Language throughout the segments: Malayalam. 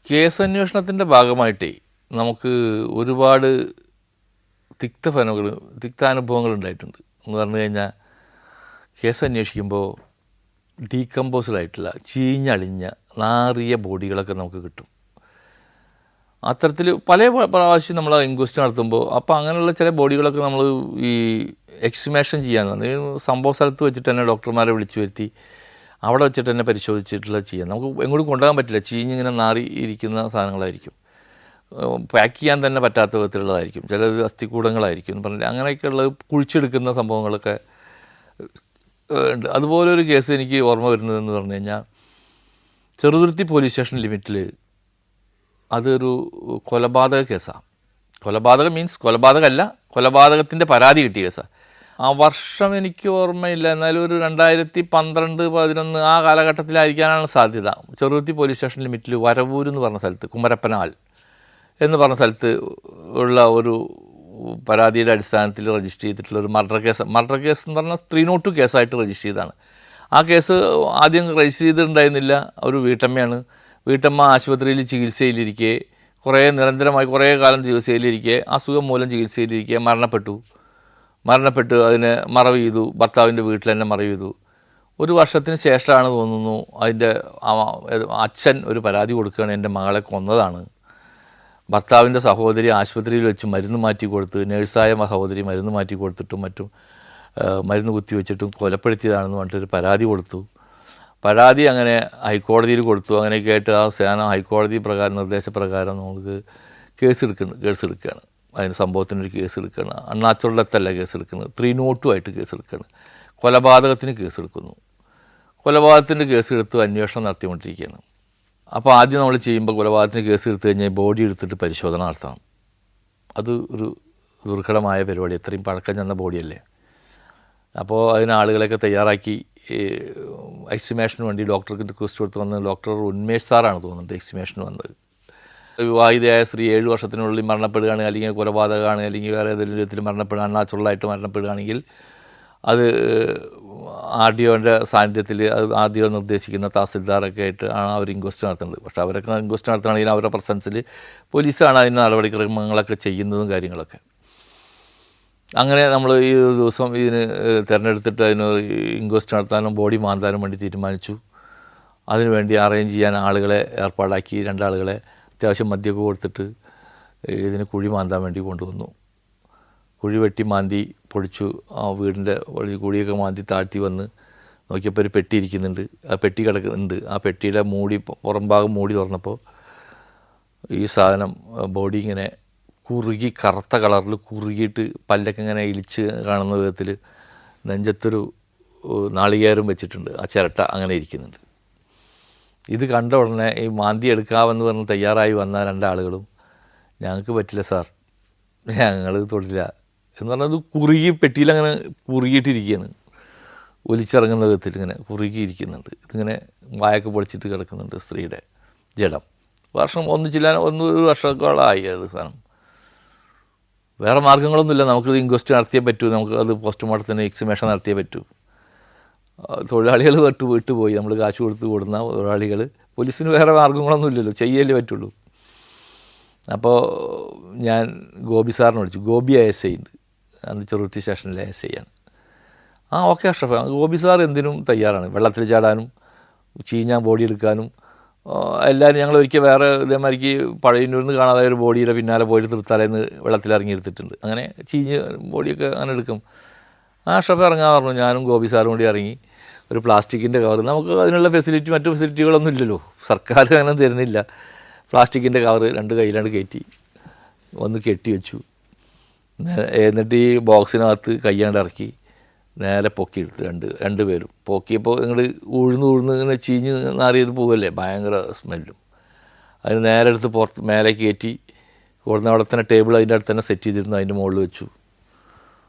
കേസന്വേഷണത്തിൻ്റെ ഭാഗമായിട്ടേ നമുക്ക് ഒരുപാട് തിക്താനുഭവങ്ങൾ ഉണ്ടായിട്ടുണ്ട്. എന്ന് പറഞ്ഞു കഴിഞ്ഞാൽ കേസ് അന്വേഷിക്കുമ്പോൾ ഡീകമ്പോസ്ഡ് ആയിട്ടുള്ള ചീഞ്ഞളിഞ്ഞ നാറിയ ബോഡികളൊക്കെ നമുക്ക് കിട്ടും. അത്തരത്തിൽ പല പ്രാവശ്യം നമ്മൾ ഇൻക്വസ്റ്റ് നടത്തുമ്പോൾ അപ്പോൾ അങ്ങനെയുള്ള ചില ബോഡികളൊക്കെ നമ്മൾ ഈ എക്സ്ഹുമേഷൻ ചെയ്യാന്ന് പറഞ്ഞാൽ സംഭവ സ്ഥലത്ത് വെച്ചിട്ട് തന്നെ ഡോക്ടർമാരെ വിളിച്ചു വരുത്തി അവിടെ വെച്ചിട്ട് തന്നെ പരിശോധിച്ചിട്ടുള്ള ചെയ്യാം. നമുക്ക് എങ്ങോട്ടും കൊണ്ടുപോകാൻ പറ്റില്ല, ചീഞ്ഞിങ്ങനെ നാറി ഇരിക്കുന്ന സാധനങ്ങളായിരിക്കും, പാക്ക് ചെയ്യാൻ തന്നെ പറ്റാത്ത വിധത്തിലുള്ളതായിരിക്കും, ചിലത് അസ്ഥികൂടങ്ങളായിരിക്കും എന്ന് പറഞ്ഞിട്ട് അങ്ങനെയൊക്കെയുള്ളത് കുഴിച്ചെടുക്കുന്ന സംഭവങ്ങളൊക്കെ ഉണ്ട്. അതുപോലൊരു കേസ് എനിക്ക് ഓർമ്മ വരുന്നതെന്ന് പറഞ്ഞു കഴിഞ്ഞാൽ ചെറുതുരുത്തി പോലീസ് സ്റ്റേഷൻ ലിമിറ്റിൽ അതൊരു കൊലപാതക കേസാണ്. കൊലപാതകം മീൻസ് കൊലപാതകമല്ല, കൊലപാതകത്തിൻ്റെ പരാതി കിട്ടിയ കേസാണ്. ആ വർഷം എനിക്ക് ഓർമ്മയില്ല, എന്നാലും ഒരു 2012-11 ആ കാലഘട്ടത്തിലായിരിക്കാനാണ് സാധ്യത. ചെറുതുരുത്തി പോലീസ് സ്റ്റേഷൻ ലിമിറ്റിൽ വരവൂർ എന്ന് പറഞ്ഞ സ്ഥലത്ത്, കുമരപ്പനാൽ എന്ന് പറഞ്ഞ സ്ഥലത്ത് ഉള്ള ഒരു പരാതിയുടെ അടിസ്ഥാനത്തിൽ രജിസ്റ്റർ ചെയ്തിട്ടുള്ള ഒരു മർഡർ കേസ് എന്ന് പറഞ്ഞാൽ 302 കേസായിട്ട് രജിസ്റ്റർ ചെയ്തതാണ്. ആ കേസ് ആദ്യം രജിസ്റ്റർ ചെയ്തിട്ടുണ്ടായിരുന്നില്ല. ഒരു വീട്ടമ്മയാണ്. വീട്ടമ്മ ആശുപത്രിയിൽ ചികിത്സയിലിരിക്കെ നിരന്തരമായി കുറേ കാലം ചികിത്സയിലിരിക്കെ അസുഖം മൂലം ചികിത്സയിലിരിക്കെ മരണപ്പെട്ട് അതിനെ മറവ് ചെയ്തു. ഭർത്താവിൻ്റെ വീട്ടിൽ തന്നെ മറവ് ചെയ്തു. ഒരു വർഷത്തിന് ശേഷമാണ് തോന്നുന്നു അതിൻ്റെ അച്ഛൻ ഒരു പരാതി കൊടുക്കുകയാണ്, എൻ്റെ മകളെ കൊന്നതാണ്. ഭർത്താവിൻ്റെ സഹോദരി ആശുപത്രിയിൽ വെച്ച് മരുന്ന് മാറ്റി കൊടുത്ത്, നേഴ്സായ സഹോദരി മരുന്ന് മാറ്റി കൊടുത്തിട്ടും മറ്റും മരുന്ന് കുത്തിവെച്ചിട്ടും കൊലപ്പെടുത്തിയതാണെന്ന് പറഞ്ഞിട്ടൊരു പരാതി കൊടുത്തു. പരാതി അങ്ങനെ ഹൈക്കോടതിയിൽ കൊടുത്തു. അങ്ങനെയൊക്കെ ആയിട്ട് ആ സേന ഹൈക്കോടതി നിർദ്ദേശപ്രകാരം നമുക്ക് കേസ് എടുക്കുകയാണ്. അതിന് സംഭവത്തിനൊരു കേസ് എടുക്കുകയാണ്. അണ്ണാച്ചുള്ളത്തല്ല കേസ് എടുക്കുന്നത്, 302 ആയിട്ട് കേസ് എടുക്കുകയാണ്. കൊലപാതകത്തിന് കേസ് എടുക്കുന്നു. കൊലപാതകത്തിൻ്റെ കേസ് എടുത്ത് അന്വേഷണം നടത്തിക്കൊണ്ടിരിക്കുകയാണ്. അപ്പോൾ ആദ്യം നമ്മൾ ചെയ്യുമ്പോൾ കൊലപാതകത്തിന് കേസ് എടുത്തു കഴിഞ്ഞാൽ ബോഡി എടുത്തിട്ട് പരിശോധന നടത്തണം. അത് ഒരു ദുർഘടമായ പരിപാടി, എത്രയും പഴക്കം ചെന്ന ബോഡിയല്ലേ. അപ്പോൾ അതിന് ആളുകളെയൊക്കെ തയ്യാറാക്കി എക്സിമേഷന് വേണ്ടി ഡോക്ടർക്ക് റിക്വസ്റ്റ് കൊടുത്ത് വന്നത് ഡോക്ടർ ഉന്മേഷ് സാറാണ് തോന്നുന്നുണ്ട് എക്സിമേഷന് വന്നത്. വിവാഹിതയായ സ്ത്രീ 7 വർഷത്തിനുള്ളിൽ മരണപ്പെടുകയാണെങ്കിൽ, അല്ലെങ്കിൽ കൊലപാതകമാണ്, അല്ലെങ്കിൽ വേറെ ഏതെങ്കിലും വിധത്തിൽ മരണപ്പെടുക, അണ്ണാച്ചുള്ളായിട്ട് മരണപ്പെടുകയാണെങ്കിൽ അത് RDOൻ്റെ സാന്നിധ്യത്തിൽ അത് RDO നിർദ്ദേശിക്കുന്ന തഹസിൽദാറൊക്കെ ആയിട്ട് ആണ് അവർ ഇൻക്വസ്റ്റ് നടത്തുന്നത്. പക്ഷേ അവരൊക്കെ ഇൻക്വസ്റ്റ് നടത്തുകയാണെങ്കിൽ അവരുടെ പ്രസൻസിൽ പോലീസാണ് അതിന് നടപടിക്രമങ്ങളൊക്കെ ചെയ്യുന്നതും കാര്യങ്ങളൊക്കെ. അങ്ങനെ നമ്മൾ ഈ ഒരു ദിവസം ഇതിന് തിരഞ്ഞെടുത്തിട്ട് അതിന് ഇൻക്വസ്റ്റ് നടത്താനും ബോഡി മാന്താനും വേണ്ടി തീരുമാനിച്ചു. അതിനുവേണ്ടി അറേഞ്ച് ചെയ്യാൻ ആളുകളെ ഏർപ്പാടാക്കി. 2 ആളുകളെ അത്യാവശ്യം മദ്യമൊക്കെ കൊടുത്തിട്ട് ഇതിന് കുഴി മാന്താൻ വേണ്ടി കൊണ്ടുവന്നു. കുഴി വെട്ടി മാന്തി പൊളിച്ചു. ആ വീടിൻ്റെ കുഴിയൊക്കെ മാന്തി താഴ്ത്തി വന്ന് നോക്കിയപ്പോൾ ഒരു പെട്ടി ഇരിക്കുന്നുണ്ട്. ആ പെട്ടി കിടക്കുന്നുണ്ട്. ആ പെട്ടിയുടെ പുറം ഭാഗം മൂടി തുറന്നപ്പോൾ ഈ സാധനം ബോഡി ഇങ്ങനെ കുറുകി കറുത്ത കളറിൽ കുറുകിയിട്ട് പല്ലൊക്കെ ഇങ്ങനെ ഇളിച്ച് കാണുന്ന വിധത്തിൽ നെഞ്ചത്തൊരു നാളികേരം വെച്ചിട്ടുണ്ട്. ആ ചിരട്ട അങ്ങനെ ഇരിക്കുന്നുണ്ട്. ഇത് കണ്ട ഉടനെ ഈ മാന്തി എടുക്കാമെന്ന് പറഞ്ഞ് തയ്യാറായി വന്ന 2 ആളുകളും ഞങ്ങൾക്ക് പറ്റില്ല സാർ, ഞങ്ങൾ തൊടില്ല എന്ന് പറഞ്ഞത് കുറുകി പെട്ടിയിലങ്ങനെ കുറുകിയിട്ടിരിക്കുകയാണ്. ഒലിച്ചിറങ്ങുന്ന വിധത്തിൽ ഇങ്ങനെ കുറുകിയിരിക്കുന്നുണ്ട്. ഇതിങ്ങനെ വായൊക്കെ പൊളിച്ചിട്ട് കിടക്കുന്നുണ്ട് സ്ത്രീയുടെ ജഡം. ഒരു വർഷത്തോളമായി അത് സാധനം. വേറെ മാർഗ്ഗങ്ങളൊന്നുമില്ല. നമുക്കിത് ഇൻക്വസ്റ്റ് നടത്തിയേ പറ്റൂ, നമുക്ക് അത് പോസ്റ്റ്മോർട്ടത്തിന് എക്സിമേഷൻ നടത്തിയേ പറ്റൂ. തൊഴിലാളികൾ വിട്ടുപോയി, നമ്മൾ കാശ് കൊടുക്കുന്ന തൊഴിലാളികൾ. പോലീസിന് വേറെ മാർഗ്ഗങ്ങളൊന്നും ഇല്ലല്ലോ, ചെയ്യല്ലേ പറ്റുള്ളൂ. അപ്പോൾ ഞാൻ ഗോപി സാറിനെ വിളിച്ചു. ഗോപി ASI ഉണ്ട്, അന്ന് ചെറുതുരുത്തി സ്റ്റേഷനിലെ ASI ആണ്. ഓക്കെ അഷ്റഫ്, ഗോപി സാർ എന്തിനും തയ്യാറാണ്. വെള്ളത്തിൽ ചാടാനും ചീഞ്ഞാൻ ബോഡി എടുക്കാനും എല്ലാവരും. ഞങ്ങൾ ഒരിക്കൽ വേറെ ഇതേമാതിരിക്ക് പഴയന്നൂരിൽ നിന്ന് കാണാതെ ഒരു ബോഡിയുടെ പിന്നാലെ പോയിട്ട് തൃത്താലേന്ന് വെള്ളത്തിലിറങ്ങി എടുത്തിട്ടുണ്ട്. അങ്ങനെ ചീഞ്ഞ് ബോഡിയൊക്കെ അങ്ങനെ എടുക്കും. അഷ്റഫ് ഇറങ്ങാൻ പറഞ്ഞു. ഞാനും ഗോപി സാറും കൂടി ഇറങ്ങി. ഒരു പ്ലാസ്റ്റിക്കിൻ്റെ കവർ, നമുക്ക് അതിനുള്ള മറ്റു ഫെസിലിറ്റികളൊന്നും ഇല്ലല്ലോ, സർക്കാർ അങ്ങനെ തരുന്നില്ല. പ്ലാസ്റ്റിക്കിൻ്റെ കവർ 2 കയ്യിലാണ്ട് കയറ്റി ഒന്ന് കെട്ടി വെച്ചു. എന്നിട്ട് ഈ ബോക്സിനകത്ത് കയ്യാണ്ട് ഇറക്കി നേരെ പൊക്കിയെടുത്ത് രണ്ട് പേരും പൊക്കിയപ്പോൾ ഇങ്ങോട്ട് ഉഴുന്ന് ഇങ്ങനെ ചീഞ്ഞ് നാറിയത് പോകല്ലേ, ഭയങ്കര സ്മെല്ലും. അതിന് നേരെ എടുത്ത് പുറത്ത് മേലെ കയറ്റി കൊടുന്ന അവിടെ തന്നെ ടേബിൾ അതിൻ്റെ അടുത്ത് തന്നെ സെറ്റ് ചെയ്തിരുന്നു. അതിൻ്റെ മുകളിൽ വെച്ചു.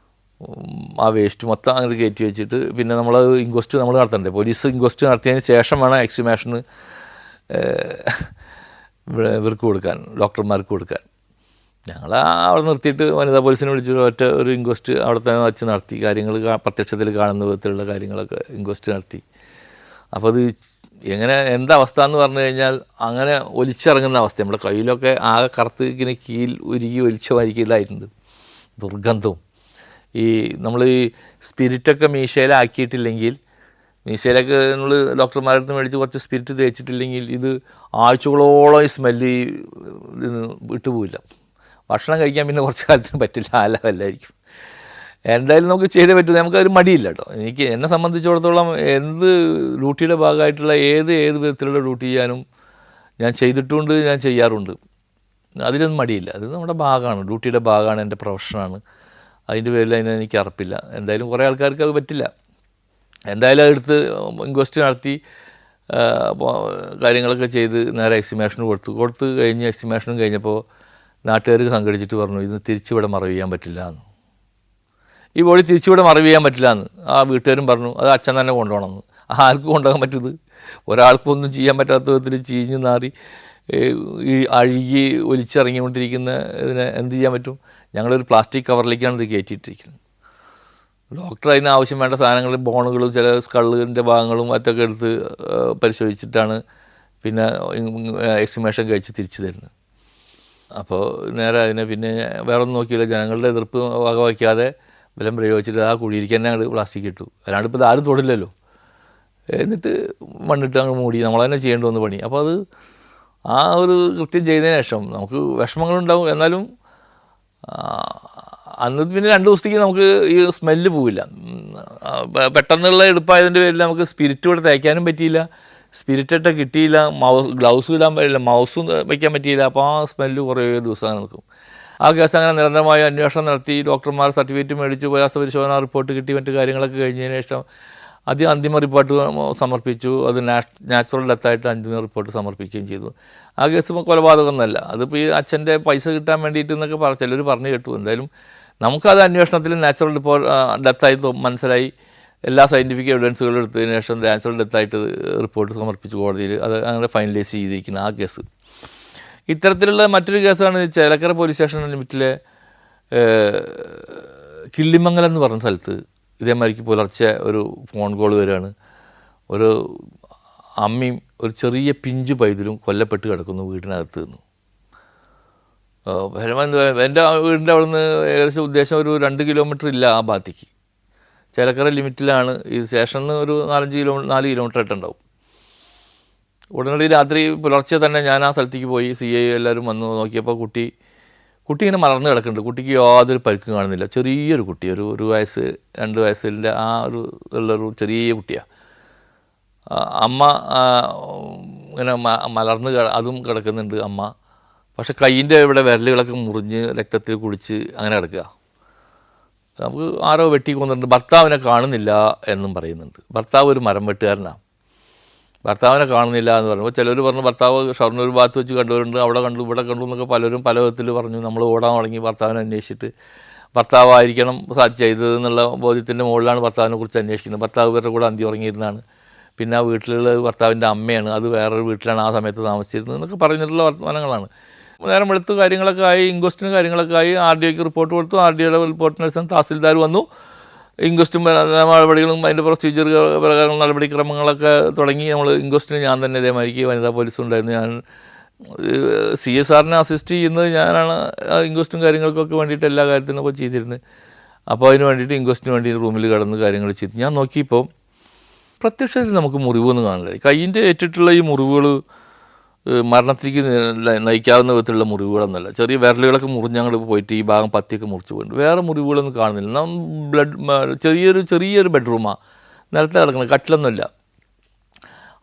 ആ വേസ്റ്റ് മൊത്തം അങ്ങോട്ട് കയറ്റി വെച്ചിട്ട് പിന്നെ നമ്മൾ ഇൻക്വസ്റ്റ് നടത്തണ്ടേ. പോലീസ് ഇൻക്വസ്റ്റ് നടത്തിയതിന് ശേഷം വേണം എക്സിമേഷന് ഇവർക്ക് കൊടുക്കാൻ, ഡോക്ടർമാർക്ക് കൊടുക്കാൻ. ഞങ്ങൾ അവിടെ നിർത്തിയിട്ട് വനിതാ പോലീസിനെ വിളിച്ചിട്ട് ഒരു ഇൻക്വസ്റ്റ് അവിടെ തന്നെ വെച്ച് നടത്തി. കാര്യങ്ങൾ പ്രത്യക്ഷത്തിൽ കാണുന്ന വിധത്തിലുള്ള കാര്യങ്ങളൊക്കെ ഇൻക്വസ്റ്റ് നടത്തി. അപ്പോൾ അത് എന്താ അവസ്ഥ എന്ന് പറഞ്ഞു കഴിഞ്ഞാൽ അങ്ങനെ ഒലിച്ചിറങ്ങുന്ന അവസ്ഥ. നമ്മുടെ കയ്യിലൊക്കെ ആകെ കറുത്ത് ഇങ്ങനെ കീൽ ഉരുകി ഒലിച്ച വരിക്കലായിട്ടുണ്ട്. ദുർഗന്ധവും നമ്മൾ ഈ സ്പിരിറ്റൊക്കെ മീശയിലാക്കിയിട്ടില്ലെങ്കിൽ, മീശയിലൊക്കെ നമ്മൾ ഡോക്ടർമാരുടെ അടുത്ത് മേടിച്ച് കുറച്ച് സ്പിരിറ്റ് തേച്ചിട്ടില്ലെങ്കിൽ ഇത് ആഴ്ചകളോളം ഈ സ്മെല്ല് വിട്ടുപോയില്ല. ഭക്ഷണം കഴിക്കാൻ പിന്നെ കുറച്ച് കാലത്തിന് പറ്റില്ല, ആ ലെവലായിരിക്കും. എന്തായാലും നമുക്ക് ചെയ്തേ പറ്റൂ, നമുക്കൊരു മടിയില്ല കേട്ടോ. എന്നെ സംബന്ധിച്ചിടത്തോളം എന്ത് ഡ്യൂട്ടിയുടെ ഭാഗമായിട്ടുള്ള ഏത് വിധത്തിലുള്ള ഡ്യൂട്ടി ചെയ്യാനും ഞാൻ ചെയ്തിട്ടുണ്ട്, ഞാൻ ചെയ്യാറുണ്ട്. അതിലൊന്നും മടിയില്ല. അത് നമ്മുടെ ഭാഗമാണ്, ഡ്യൂട്ടിയുടെ ഭാഗമാണ്, എൻ്റെ പ്രൊഫഷനാണ്. അതിൻ്റെ പേരിൽ എനിക്ക് അറപ്പില്ല. എന്തായാലും കുറേ ആൾക്കാർക്ക് അത് പറ്റില്ല. എന്തായാലും അതെടുത്ത് ഇൻക്വസ്റ്റ് നടത്തി കാര്യങ്ങളൊക്കെ ചെയ്ത് നേരെ എക്സിമേഷന് കൊടുത്ത് കഴിഞ്ഞ് എക്സിമേഷനും കഴിഞ്ഞപ്പോൾ നാട്ടുകാർക്ക് സംഘടിച്ചിട്ട് പറഞ്ഞു ഇത് തിരിച്ചിവിടെ മറവ് ചെയ്യാൻ പറ്റില്ല എന്ന്. ഈ ബോഡി തിരിച്ചിവിടെ മറവ് ചെയ്യാൻ പറ്റില്ല എന്ന് ആ വീട്ടുകാരും പറഞ്ഞു. അത് അച്ഛൻ തന്നെ കൊണ്ടുപോകണമെന്ന്. ആർക്കും കൊണ്ടുപോകാൻ പറ്റുന്നത്? ഒരാൾക്കൊന്നും ചെയ്യാൻ പറ്റാത്ത വിധത്തിൽ ചീഞ്ഞ് നാറി ഈ അഴുകി ഒലിച്ചിറങ്ങിക്കൊണ്ടിരിക്കുന്ന ഇതിനെ എന്ത് ചെയ്യാൻ പറ്റും? ഞങ്ങളൊരു പ്ലാസ്റ്റിക് കവറിലേക്കാണ് ഇത് കയറ്റിയിട്ടിരിക്കുന്നത്. ഡോക്ടർ അതിന് ആവശ്യം വേണ്ട സാധനങ്ങൾ, ബോണുകളും ചില സ്കള്ളിൻ്റെ ഭാഗങ്ങളും മറ്റൊക്കെ എടുത്ത് പരിശോധിച്ചിട്ടാണ് പിന്നെ എക്സിമേഷൻ കഴിച്ച് തിരിച്ചു തരുന്നത്. അപ്പോൾ നേരെ അതിനെ പിന്നെ വേറെ ഒന്നും നോക്കിയില്ല, ജനങ്ങളുടെ എതിർപ്പ് വകവയ്ക്കാതെ ബലം പ്രയോഗിച്ചിട്ട് ആ കുഴിയിലേക്ക് തന്നെ അങ്ങോട്ട് പ്ലാസ്റ്റിക് ഇട്ടു. അല്ലാണ്ട് ഇപ്പോൾ ആരും തൊടില്ലല്ലോ. എന്നിട്ട് മണ്ണിട്ട് അങ്ങ് മൂടി, നമ്മൾ തന്നെ ചെയ്യേണ്ടി വന്ന പണി. അപ്പോൾ അത് ആ ഒരു കൃത്യം ചെയ്തതിന് ശേഷം നമുക്ക് വിഷമങ്ങളുണ്ടാവും. എന്നാലും അന്ന് പിന്നെ 2 ദിവസത്തേക്ക് നമുക്ക് ഈ സ്മെല്ല് പോവില്ല. പെട്ടെന്നുള്ള എടുപ്പായതിൻ്റെ പേരിൽ നമുക്ക് സ്പിരിറ്റ് ഇവിടെ തേക്കാനും പറ്റിയില്ല, സ്പിരിറ്റിട്ട് കിട്ടിയില്ല, ഗ്ലൗസ് ഇടാൻ പറ്റില്ല, മൗസ് വയ്ക്കാൻ പറ്റിയില്ല. അപ്പോൾ ആ സ്മെല്ല് കുറേ ദിവസം നിൽക്കും. ആ കേസ് അങ്ങനെ നിരന്തരമായ അന്വേഷണം നടത്തി ഡോക്ടർമാർ സർട്ടിഫിക്കറ്റ് മേടിച്ചു, രാസപരിശോധന റിപ്പോർട്ട് കിട്ടി, മറ്റു കാര്യങ്ങളൊക്കെ കഴിഞ്ഞതിന് ശേഷം അന്തിമ റിപ്പോർട്ട് സമർപ്പിച്ചു. അത് നാച്ചുറൽ ഡെത്തായിട്ട് അന്തിമ റിപ്പോർട്ട് സമർപ്പിക്കുകയും ചെയ്തു. ആ കേസ് കൊലപാതകമൊന്നുമല്ല. അതിപ്പോൾ ഈ അച്ഛൻ്റെ പൈസ കിട്ടാൻ വേണ്ടിയിട്ട് എന്നൊക്കെ ചിലർ പറഞ്ഞു കേട്ടു. എന്തായാലും നമുക്കത് അന്വേഷണത്തിൽ നാച്ചുറൽ ഡെത്തായി മനസ്സിലായി. എല്ലാ സയൻറ്റിഫിക് എവിഡൻസുകളും എടുത്തതിന് ശേഷം നാച്ചുറൽ ഡെത്തായിട്ട് റിപ്പോർട്ട് സമർപ്പിച്ചു കോടതിയിൽ. അത് അങ്ങനെ ഫൈനലൈസ് ചെയ്തിരിക്കുന്നത് ആ കേസ്. ഇത്തരത്തിലുള്ള മറ്റൊരു കേസാണ് ചേലക്കര പോലീസ് സ്റ്റേഷൻ ലിമിറ്റിലെ കിള്ളിമംഗലം എന്ന് പറഞ്ഞ സ്ഥലത്ത് ഇതേമാതിരിക്ക് പുലർച്ചെ ഒരു ഫോൺ കോൾ വരികയാണ്. ഒരു അമ്മയും ഒരു ചെറിയ പിഞ്ചു പൈതലും കൊല്ലപ്പെട്ട് കിടക്കുന്നു വീടിനകത്ത് നിന്ന്. എൻ്റെ വീടിൻ്റെ അവിടെ നിന്ന് ഏകദേശം ഉദ്ദേശം ഒരു 2 കിലോമീറ്റർ ഇല്ല ആ ഭാഗത്തേക്ക്. ചേലക്കര ലിമിറ്റിലാണ് ഈ സ്റ്റേഷനിൽ നിന്ന് ഒരു 4 കിലോമീറ്റർ ആയിട്ടുണ്ടാവും. ഉടനടി രാത്രി പുലർച്ചെ തന്നെ ഞാൻ ആ സ്ഥലത്തേക്ക് പോയി. CI എല്ലാവരും വന്ന് നോക്കിയപ്പോൾ കുട്ടി ഇങ്ങനെ മലർന്ന് കിടക്കുന്നുണ്ട്. കുട്ടിക്ക് യാതൊരു പരിക്കും കാണുന്നില്ല. ചെറിയൊരു കുട്ടി, ഒരു 1 വയസ്സ് 2 വയസ്സിൻ്റെ ആ ഉള്ളൊരു ചെറിയ കുട്ടിയാണ്. അമ്മ ഇങ്ങനെ മലർന്ന് അതും കിടക്കുന്നുണ്ട് അമ്മ. പക്ഷെ കയ്യിൻ്റെ ഇവിടെ വിരലുകളൊക്കെ മുറിഞ്ഞ് രക്തത്തിൽ കുടിച്ച് അങ്ങനെ കിടക്കുക. നമുക്ക് ആരോ വെട്ടി കൊന്നിട്ടുണ്ട്. ഭർത്താവിനെ കാണുന്നില്ല എന്നും പറയുന്നുണ്ട്. ഭർത്താവ് ഒരു മരം വെട്ടുകാരനാണ്. ഭർത്താവിനെ കാണുന്നില്ല എന്ന് പറയുമ്പോൾ ചിലർ പറഞ്ഞു ഭർത്താവ് ഷൊർണൂർ ഭാഗത്ത് വെച്ച് കണ്ടവരുണ്ട്, അവിടെ കണ്ടു ഇവിടെ കണ്ടു എന്നൊക്കെ പലരും പല വിധത്തിൽ പറഞ്ഞു. നമ്മൾ ഓടാൻ തുടങ്ങി ഭർത്താവിനെ അന്വേഷിച്ചിട്ട്. ഭർത്താവായിരിക്കണം ചെയ്തതെന്നുള്ള ബോധ്യത്തിൻ്റെ മുകളിലാണ് ഭർത്താവിനെ കുറിച്ച് അന്വേഷിക്കുന്നത്. ഭർത്താവ് ഇവരുടെ കൂടെ അന്തി ഉറങ്ങിയിരുന്നതാണ്. പിന്നെ ആ വീട്ടിലുള്ള ഭർത്താവിൻ്റെ അമ്മയാണ്, അത് വേറൊരു വീട്ടിലാണ് ആ സമയത്ത് താമസിച്ചിരുന്നത് എന്നൊക്കെ പറഞ്ഞിട്ടുള്ള വർത്തമാനങ്ങളാണ്. നേരം വെളുത്ത് കാര്യങ്ങളൊക്കെ ആയി, ഇൻക്വസ്റ്റിന് കാര്യങ്ങളൊക്കെ ആയി. RDOക്ക് റിപ്പോർട്ട് കൊടുത്തു. RDOയുടെ റിപ്പോർട്ടിനനുസരിച്ച് തഹസിൽദാർ വന്നു. ഇൻക്വസ്റ്റും നടപടികളും അതിൻ്റെ പ്രൊസീജിയർ പ്രകാരം നടപടിക്രമങ്ങളൊക്കെ തുടങ്ങി. നമ്മൾ ഇൻക്വസ്റ്റിന് ഞാൻ തന്നെ ഇതേമാതിരിക്ക് വനിതാ പോലീസും ഉണ്ടായിരുന്നു. ഞാൻ CSRനെ അസിസ്റ്റ് ചെയ്യുന്നത് ഞാനാണ്. ഇൻക്വസ്റ്റും കാര്യങ്ങൾക്കൊക്കെ വേണ്ടിയിട്ട് എല്ലാ കാര്യത്തിനൊക്കെ ചെയ്തിരുന്നത്. അപ്പോൾ അതിന് വേണ്ടിയിട്ട് ഇൻക്വസ്റ്റിന് വേണ്ടി റൂമിൽ കിടന്ന് കാര്യങ്ങൾ ചെയ്തു. ഞാൻ നോക്കിയപ്പോൾ പ്രത്യക്ഷത്തിൽ നമുക്ക് മുറിവൊന്നും കാണില്ല. കയ്യിൻ്റെ ഏറ്റിട്ടുള്ള ഈ മുറിവുകൾ മരണത്തിലേക്ക് നയിക്കാവുന്ന വിധത്തിലുള്ള മുറിവുകളൊന്നുമല്ല. ചെറിയ വിരലുകളൊക്കെ മുറിഞ്ഞങ്ങോട്ട് പോയിട്ട് ഈ ഭാഗം പത്തിയൊക്കെ മുറിച്ച് പോയിട്ടുണ്ട്. വേറെ മുറിവുകളൊന്നും കാണുന്നില്ല. ചെറിയൊരു ബെഡ്റൂമാണ്, നിലത്ത് കിടക്കുന്നത്, കട്ടിലൊന്നുമില്ല.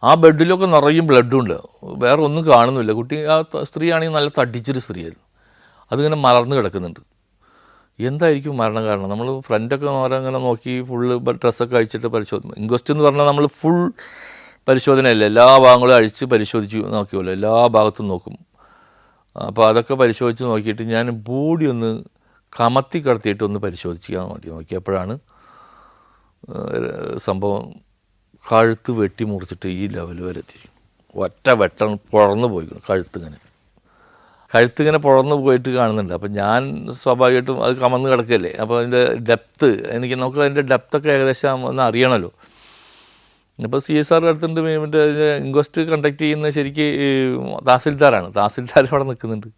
ആ ബെഡിലൊക്കെ നിറയും ബ്ലഡുണ്ട്. വേറെ ഒന്നും കാണുന്നില്ല. കുട്ടി ആ സ്ത്രീയാണെങ്കിൽ നല്ല തടിച്ചൊരു സ്ത്രീയായിരുന്നു. അതിങ്ങനെ മലർന്ന് കിടക്കുന്നുണ്ട്. എന്തായിരിക്കും മരണം കാരണം? നമ്മൾ ഫ്രണ്ടൊക്കെ അങ്ങനെ നോക്കി ഫുള്ള് ഡ്രസ്സൊക്കെ അഴിച്ചിട്ട് പരിശോധന. ഇൻക്വസ്റ്റ് എന്ന് പറഞ്ഞാൽ നമ്മൾ ഫുൾ പരിശോധനയല്ല, എല്ലാ ഭാഗങ്ങളും അഴിച്ച് പരിശോധിച്ച് നോക്കിയല്ലോ, എല്ലാ ഭാഗത്തും നോക്കും. അപ്പോൾ അതൊക്കെ പരിശോധിച്ച് നോക്കിയിട്ട് ഞാൻ ബോഡി ഒന്ന് കമത്തി കിടത്തിയിട്ട് ഒന്ന് പരിശോധിക്കാൻ വേണ്ടി നോക്കിയപ്പോഴാണ് സംഭവം കഴുത്ത് വെട്ടി മുറിച്ചിട്ട് ഈ ലെവൽ വരെ എത്തി. ഒറ്റ വെട്ടം പുറന്നു പോയിക്കണം കഴുത്തിങ്ങനെ പുറന്നു പോയിട്ട് കാണുന്നുണ്ട്. അപ്പം ഞാൻ സ്വാഭാവികമായിട്ടും അത് കമന്ന് കിടക്കുകയല്ലേ. അപ്പോൾ അതിൻ്റെ ഡെപ്ത്ത് നമുക്ക് അതിൻ്റെ ഡെപ്ത്തൊക്കെ ഏകദേശം ഒന്ന് അറിയണമല്ലോ. ഇപ്പോൾ CSR അടുത്തുണ്ട്, മറ്റേ ഇൻക്വസ്റ്റ് കണ്ടക്ട് ചെയ്യുന്ന ശരിക്ക് തഹസിൽദാറാണ്. തഹസിൽദാർ അവിടെ നിൽക്കുന്നുണ്ട്.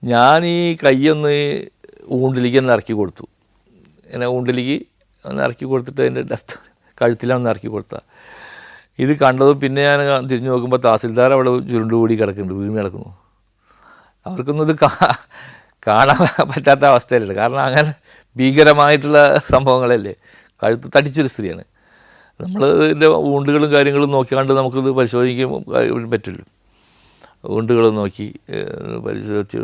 ഞാൻ ഈ കൈയൊന്ന് ഊണ്ടിലേക്ക് ഒന്ന് ഇറക്കി കൊടുത്തു. ഇങ്ങനെ ഊണ്ടിലേക്ക് ഒന്ന് ഇറക്കി കൊടുത്തിട്ട് അതിൻ്റെ ഡെപ്ത് കഴുത്തിലൊന്ന് ഇറക്കി കൊടുത്താൽ ഇത് കണ്ടതും പിന്നെ ഞാൻ തിരിഞ്ഞു നോക്കുമ്പോൾ തഹസിൽദാർ അവിടെ ചുരുണ്ടുകൂടി കിടക്കുന്നുണ്ട്, വീണ് കിടക്കുന്നു. അവർക്കൊന്നും ഇത് കാണാൻ പറ്റാത്ത അവസ്ഥയിലല്ല. കാരണം അങ്ങനെ ഭീകരമായിട്ടുള്ള സംഭവങ്ങളല്ലേ. കഴുത്ത് തടിച്ചൊരു സ്ത്രീയാണ്. നമ്മൾ ഇതിൻ്റെ ഊണ്ടുകളും കാര്യങ്ങളും നോക്കിയാണ്ട് നമുക്കിത് പരിശോധിക്കാൻ പറ്റില്ല. ഊണ്ടുകൾ നോക്കി പരിശോധിച്ച്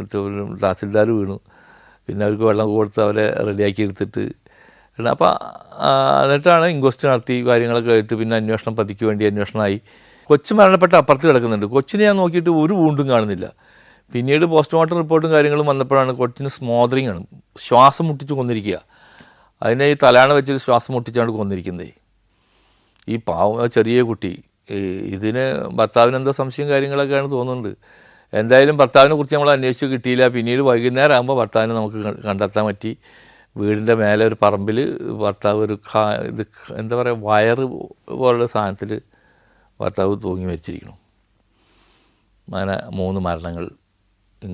തഹസിൽദാർ വീണു. പിന്നെ അവർക്ക് വെള്ളം കൊടുത്ത് അവരെ റെഡിയാക്കി എടുത്തിട്ട് അപ്പോൾ എന്നിട്ടാണ് ഇൻക്വസ്റ്റ് നടത്തി കാര്യങ്ങളൊക്കെ എടുത്ത് പിന്നെ അന്വേഷണം പതിക്ക് വേണ്ടി അന്വേഷണമായി. കൊച്ചു മരണപ്പെട്ട അപ്പുറത്ത് കിടക്കുന്നുണ്ട്. കൊച്ചിനെ ഞാൻ നോക്കിയിട്ട് ഒരു വൂണ്ടും കാണുന്നില്ല. പിന്നീട് പോസ്റ്റ്മോർട്ടം റിപ്പോർട്ടും കാര്യങ്ങളും വന്നപ്പോഴാണ് കൊച്ചിന് സ്മോദറിങ് ആണ്, ശ്വാസം മുട്ടിച്ച് കൊന്നിരിക്കുക. അതിനെ ഈ തലാണ വെച്ചിട്ട് ശ്വാസം മുട്ടിച്ചാണ് കൊന്നിരിക്കുന്നത്. ഈ ചെറിയ കുട്ടി. ഇതിന് ഭർത്താവിനെന്തോ സംശയം കാര്യങ്ങളൊക്കെയാണ് തോന്നുന്നുണ്ട്. എന്തായാലും ഭർത്താവിനെ കുറിച്ച് നമ്മൾ അന്വേഷിച്ച് കിട്ടിയില്ല. പിന്നീട് വൈകുന്നേരം ആകുമ്പോൾ ഭർത്താവിനെ നമുക്ക് കണ്ടെത്താൻ പറ്റി. വീടിൻ്റെ മേലെ ഒരു പറമ്പിൽ ഭർത്താവ് ഒരു ഇത് എന്താ പറയുക, വയറ് പോലുള്ള സാധനത്തിൽ ഭർത്താവ് തൂങ്ങി മരിച്ചിരിക്കണം. അങ്ങനെ 3 മരണങ്ങൾ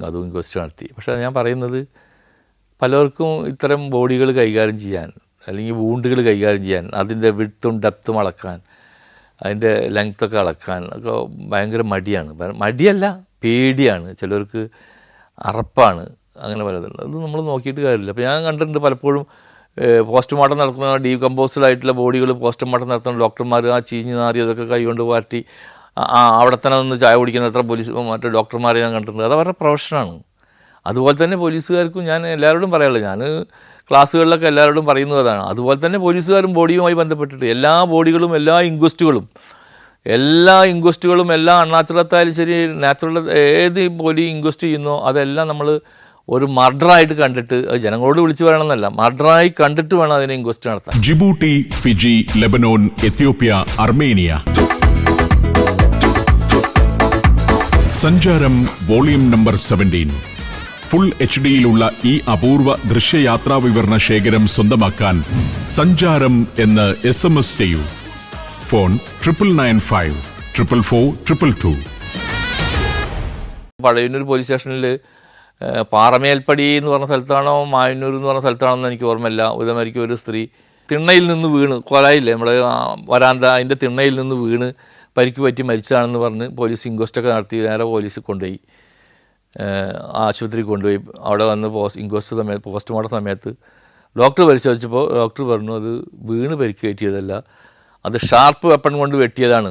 അതും ഇൻക്വസ്റ്റ് നടത്തി. പക്ഷേ ഞാൻ പറയുന്നത്, പലർക്കും ഇത്തരം ബോഡികൾ കൈകാര്യം ചെയ്യാൻ അല്ലെങ്കിൽ വൂണ്ടുകൾ കൈകാര്യം ചെയ്യാൻ, അതിൻ്റെ വിഡ്ത്തും ഡെപ്തും അളക്കാൻ, അതിൻ്റെ ലെങ്ത്തൊക്കെ അളക്കാൻ ഒക്കെ ഭയങ്കര മടിയാണ്. മടിയല്ല, പേടിയാണ്. ചിലർക്ക് അറപ്പാണ്. അങ്ങനെ പലതുണ്ട്. അത് നമ്മൾ നോക്കിയിട്ട് കാര്യമില്ല. അപ്പോൾ ഞാൻ കണ്ടിട്ടുണ്ട് പലപ്പോഴും പോസ്റ്റ്മോർട്ടം നടക്കുന്ന ഡീകമ്പോസ്ഡ് ആയിട്ടുള്ള ബോഡികൾ പോസ്റ്റ്മോർട്ടം നടത്തുന്ന ഡോക്ടർമാർ ആ ചീഞ്ഞ് നാറിയതൊക്കെ കൈകൊണ്ട് വാറ്റി അവിടെ തന്നെ നിന്ന് ചായ കുടിക്കുന്ന എത്ര പോലീസ് മറ്റു ഡോക്ടർമാരെ ഞാൻ കണ്ടിട്ടുണ്ട്. അത് അവരുടെ പ്രൊഫഷനാണ്. അതുപോലെ തന്നെ പോലീസുകാർക്കും ഞാൻ എല്ലാവരോടും പറയാനുള്ളത്, ഞാൻ ക്ലാസ്സുകളിലൊക്കെ എല്ലാവരോടും പറയുന്നത് അതാണ്. അതുപോലെ തന്നെ പോലീസുകാരും ബോഡിയുമായി ബന്ധപ്പെട്ടിട്ട് എല്ലാ ബോഡികളും എല്ലാ ഇൻക്വസ്റ്റുകളും എല്ലാ അൺനാച്ചുറത്തായാലും ശരി നാച്ചുറൽ ഏത് ബോഡി ഇൻക്വസ്റ്റ് ചെയ്യുന്നോ അതെല്ലാം നമ്മൾ ഒരു മർഡറായിട്ട് കണ്ടിട്ട്, അത് ജനങ്ങളോട് വിളിച്ചു പറയണമെന്നല്ല, മർഡറായി കണ്ടിട്ട് വേണം അതിനെ ഇൻക്വസ്റ്റ് നടത്താൻ. Djibouti, Fiji, Lebanon, Ethiopia, Armenia. സഞ്ചാരം വോളിയം നമ്പർ 17. ഫുൾ HD-യിലുള്ള ഈ അപൂർവ ദൃശ്യയാത്രാ വിവരണ ശേഖരം സ്വന്തമാക്കാൻ സഞ്ചാരം എന്ന് SMS ചെയ്യൂ. ഫോൺ 9995 444 222. പഴയന്നൂർ പോലീസ് സ്റ്റേഷനിൽ പാറമേൽപ്പടി എന്ന് പറഞ്ഞ സ്ഥലത്താണോ മായന്നൂർ എന്ന് പറഞ്ഞ സ്ഥലത്താണോന്ന് എനിക്ക് ഓർമ്മയില്ല. ഇതേമാതിരിക്കും ഒരു സ്ത്രീ തിണ്ണയിൽ നിന്ന് വീണ്, കൊലയില്ലേ നമ്മുടെ വരാന്ത, അതിൻ്റെ തിണ്ണയിൽ നിന്ന് വീണ് പരിക്ക് പറ്റി മരിച്ചതാണെന്ന് പറഞ്ഞ് പോലീസ് ഇൻക്വസ്റ്റൊക്കെ നടത്തി നേരെ പോലീസ് കൊണ്ടുപോയി, ആശുപത്രി കൊണ്ടുപോയി. അവിടെ വന്ന് ഇൻക്വസ്റ്റ് സമയത്ത് പോസ്റ്റ്മോർട്ടം സമയത്ത് ഡോക്ടർ പരിശോധിച്ചപ്പോൾ ഡോക്ടർ പറഞ്ഞു അത് വീണ് പരിക്ക് കയറ്റിയതല്ല, അത് ഷാർപ്പ് വെപ്പൺ കൊണ്ട് വെട്ടിയതാണ്.